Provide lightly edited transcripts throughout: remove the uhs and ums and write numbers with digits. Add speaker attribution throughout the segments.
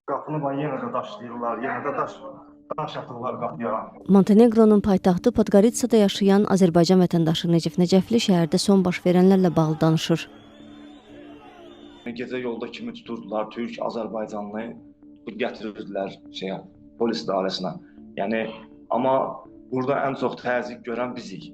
Speaker 1: Qapını var, yenə də daşlayırlar, yenə də daş atırlar qapıya.
Speaker 2: Montenegronun paytaxtı Podgoritsada yaşayan Azərbaycan vətəndaşı Necef Necəfli şəhərdə son baş verənlərlə bağlı danışır.
Speaker 1: Gecə yolda kimi tuturdular, Türk, Azərbaycanlı gətirirdilər polis idarəsinə. Yəni, amma burada ən çox təzyiq görən bizik.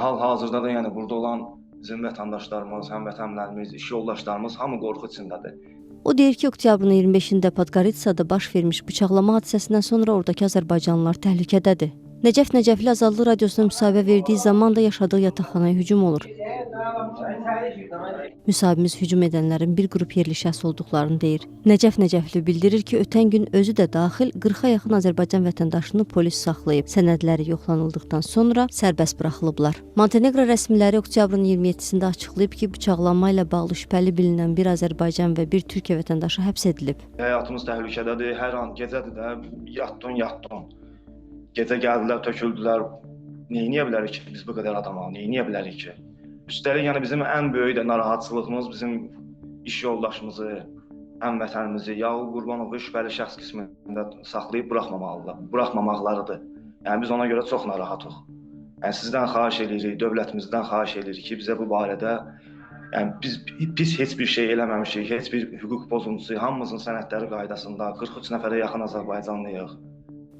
Speaker 1: Hal-hazırda da burada olan bizim vətəndaşlarımız, həmvətənlərimiz, iş yoldaşlarımız hamı qorxu içindədir.
Speaker 2: O deyir ki, oktyabrın 25-də Podgoritsada baş vermiş bıçaqlama hadisəsindən sonra oradakı azərbaycanlılar təhlükədədir. Necef Necəfli Azadlıq Radiosuna müsahibə verdiyi zaman da yaşadığı yataqxanaya hücum olur. Müsahibimiz hücum edənlərin bir qrup yerli şəxs olduqlarını deyir. Necef Necəfli bildirir ki, ötən gün özü də daxil 40-a yaxın Azərbaycan vətəndaşını polis saxlayıb. Sənədləri yoxlanıldıqdan sonra sərbəst buraxılıblar. Montenegro rəsmiləri oktyabrın 27-sində açıqlayıb ki, bıçaqlanma ilə bağlı şübhəli bilinən bir Azərbaycan və bir Türkiyə vətəndaşı həbs edilib.
Speaker 1: Həyatımız təhlükədədir, hər an gecədir də, yatdın. Gecə gəldilər, töküldülər. Neyniyə bilərik ki, biz bu qədər adama, neyniyə bilərik ki? Üstəlik, bizim ən böyük də narahatçılığımız bizim iş yoldaşımızı, həmvətənimizi, Yaqub Qurbanovu şübhəli şəxs qismində saxlayıb buraxmamaqlarıdır. Biz ona görə çox narahatıq. Sizdən xahiş edirik, dövlətimizdən xahiş edirik ki, bizə bu barədə biz heç bir şey eləməmişik, heç bir hüquq pozuntusu, hamımızın sənədləri qaydasında 43 nəfərə yaxın Azərbaycanlıyıq.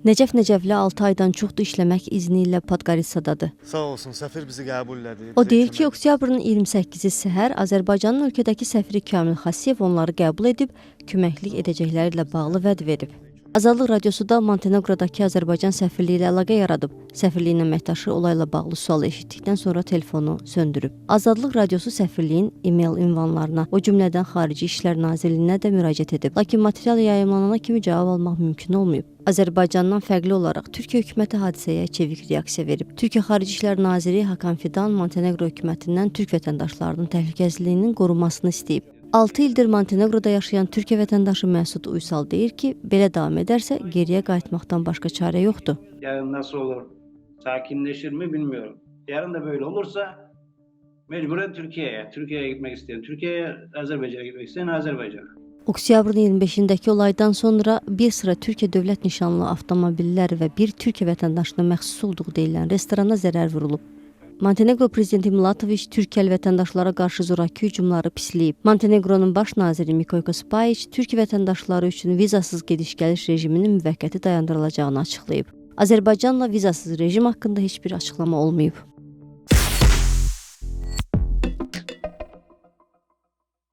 Speaker 2: Necef Necəfli 6 aydan çoxdur işləmək izni ilə Podgoritsadadır.
Speaker 3: Sağ olsun, səfir bizi qəbul elədi.
Speaker 2: O deyir ki, oktyabrın 28-i səhər Azərbaycanın ölkədəki səfiri Kamil Xasiyev onları qəbul edib, köməklik edəcəkləri ilə bağlı vəd verib. Azadlıq Radiosu da Montenegrodakı Azərbaycan səfirliyi ilə əlaqə yaradıb. Səfirliyin əməkdaşı olayla bağlı sual eşitdikdən sonra telefonu söndürüb. Azadlıq Radiosu səfirliyin e-mail ünvanlarına, o cümlədən Xarici İşlər Nazirliyinə də müraciət edib. Lakin material yayımlanana kimi cavab almaq mümkün olmayıb. Azərbaycandan fərqli olaraq Türkiyə hökuməti hadisəyə çevik reaksiya verib. Türkiyə Xarici İşlər Naziri Hakan Fidan Montenegro hökumətindən Türk vətəndaşlarının təhlükəsizliyinin qorunmasını istəyib. 6 ildir Montenegroda yaşayan Türkiyə vətəndaşı Məsud Uysal deyir ki, belə davam edərsə geriyə qayıtmaqdan başqa çarə yoxdur.
Speaker 4: Yarın nasıl olur? Sakinleşir mi bilmiyorum. Yarın da böyle olursa mecburen Türkiye'ye gitmek isteyen Türkiye'ye, Azerbaycan'a gitmek isteyen Azerbaycan'a.
Speaker 2: Oktyabrın 25-dəki olaydan sonra bir sıra Türkiyə dövlət nişanlı avtomobillər və bir Türkiyə vətəndaşına məxsus olduğu deyilən restorana zərər vurulub. Montenegro prezidenti Milatoviç Türkiyəli vətəndaşlara qarşı zorakı hücumları pisləyib. Montenegronun baş naziri Mikojko Spayiç Türkiyə vətəndaşları üçün vizasız gediş-gəliş rejiminin müvəqqəti dayandırılacağını açıqlayıb. Azərbaycanla vizasız rejim haqqında heç bir açıqlama olmayıb.